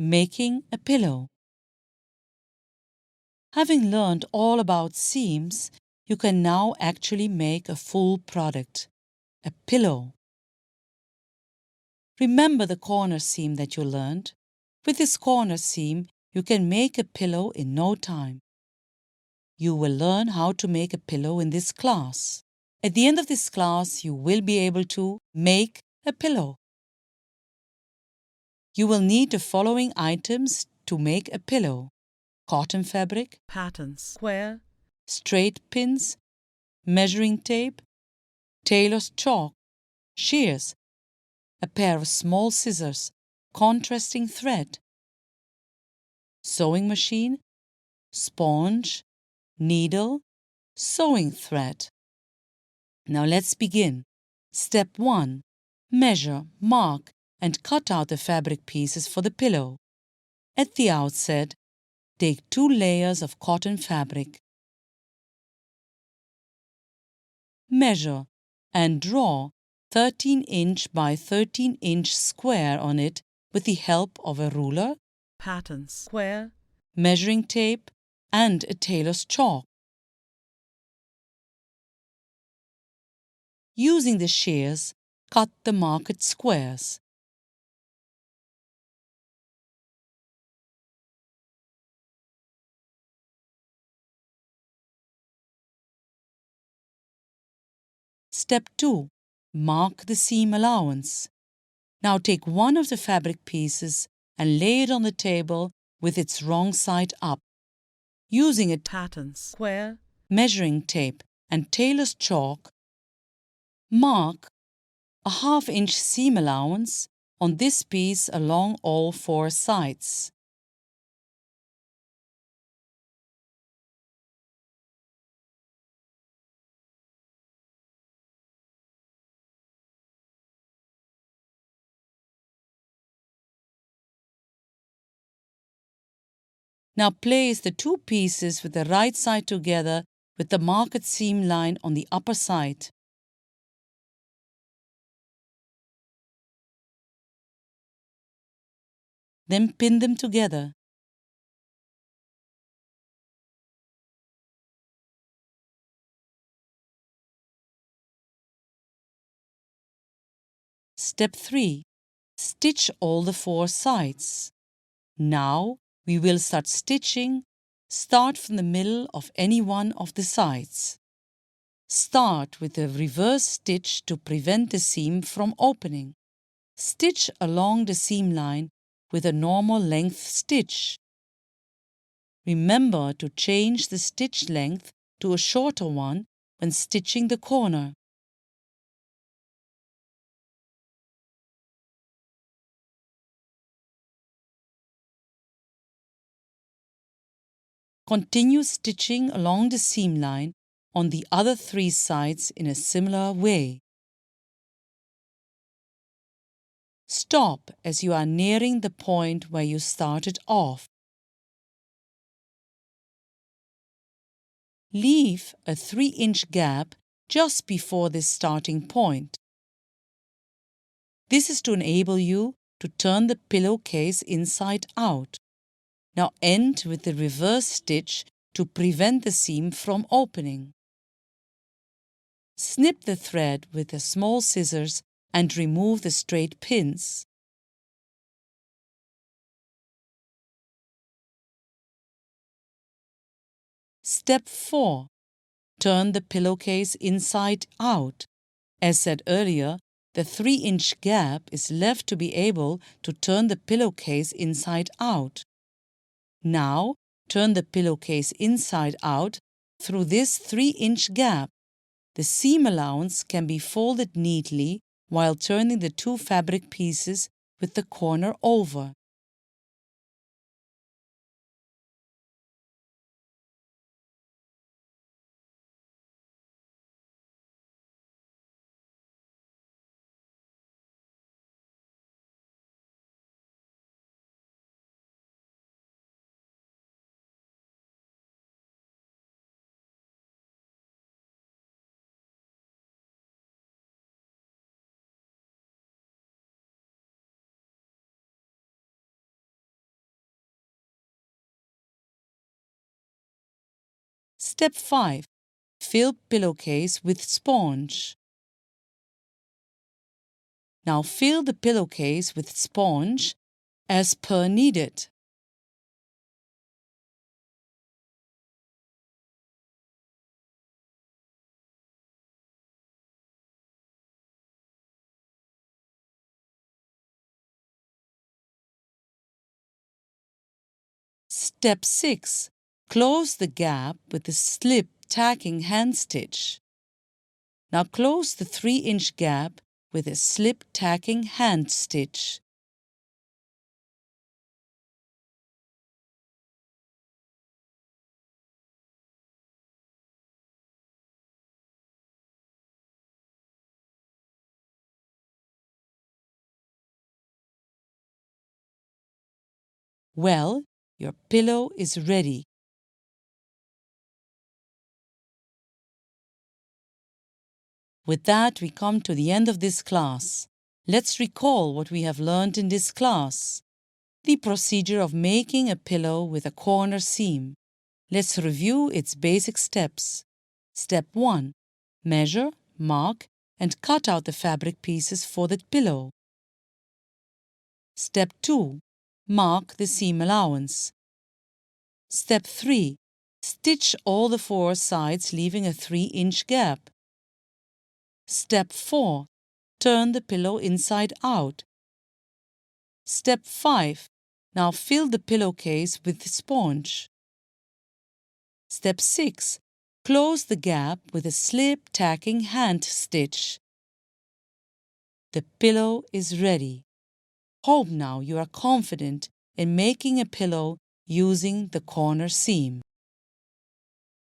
Making a pillow. Having learned all about seams, you can now actually make a full product, a pillow. Remember the corner seam that you learned? With this corner seam, you can make a pillow in no time. You will learn how to make a pillow in this class. At the end of this class, you will be able to make a pillow. You will need the following items to make a pillow: cotton fabric, patterns, square, straight pins, measuring tape, tailor's chalk, shears, a pair of small scissors, contrasting thread, sewing machine, sponge, needle, sewing thread. Now let's begin. Step 1. Measure, mark, and cut out the fabric pieces for the pillow. At the outset, take 2 layers of cotton fabric. Measure and draw 13-inch by 13-inch square on it with the help of a ruler, patterns, square, measuring tape, and a tailor's chalk. Using the shears, cut the marked squares. Step 2. Mark the seam allowance. Now take one of the fabric pieces and lay it on the table with its wrong side up. Using a patterns, square, measuring tape and tailor's chalk, mark a 1/2-inch seam allowance on this piece along all 4 sides. Now place the 2 pieces with the right side together with the marked seam line on the upper side. Then pin them together. Step 3. Stitch all the 4 sides. Now we will start stitching. Start from the middle of any one of the sides. Start with a reverse stitch to prevent the seam from opening. Stitch along the seam line with a normal length stitch. Remember to change the stitch length to a shorter one when stitching the corner. Continue stitching along the seam line on the other 3 sides in a similar way. Stop as you are nearing the point where you started off. Leave a 3-inch gap just before this starting point. This is to enable you to turn the pillowcase inside out. Now end with the reverse stitch to prevent the seam from opening. Snip the thread with the small scissors and remove the straight pins. Step 4. Turn the pillowcase inside out. As said earlier, the 3-inch gap is left to be able to turn the pillowcase inside out. Now, turn the pillowcase inside out through this 3-inch gap. The seam allowance can be folded neatly while turning the 2 fabric pieces with the corner over. Step 5. Fill pillowcase with sponge. Now fill the pillowcase with sponge as per needed. Step 6. Close the gap with the slip tacking hand stitch. Now close the 3-inch gap with a slip tacking hand stitch. Well, your pillow is ready. With that, we come to the end of this class. Let's recall what we have learned in this class. The procedure of making a pillow with a corner seam. Let's review its basic steps. Step 1. Measure, mark, and cut out the fabric pieces for the pillow. Step 2. Mark the seam allowance. Step 3. Stitch all the 4 sides, leaving a 3-inch gap. Step 4. Turn the pillow inside out. Step 5. Now fill the pillowcase with sponge. Step 6. Close the gap with a slip tacking hand stitch. The pillow is ready. Hope now you are confident in making a pillow using the corner seam.